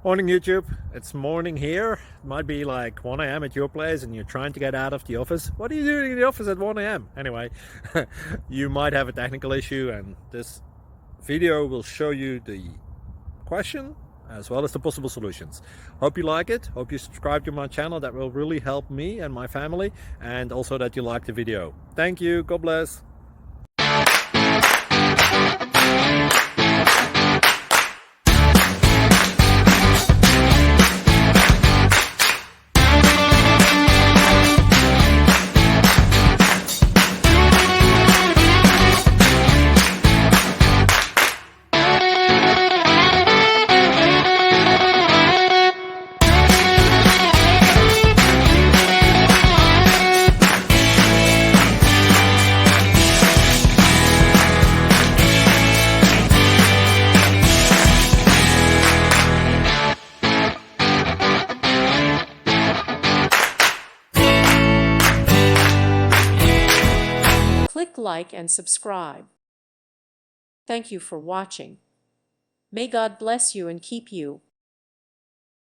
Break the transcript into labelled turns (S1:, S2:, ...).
S1: Morning YouTube, it's morning here. It might be like 1 a.m. at your place and you're trying to get out of the office. What are you doing in the office at 1 a.m.? Anyway, you might have a technical issue and this video will show you the question as well as the possible solutions. Hope you like it, hope you subscribe to my channel. That will really help me and my family, and also that you like the video. Thank you, God bless.
S2: Click like and subscribe. Thank you for watching. May God bless you and keep you.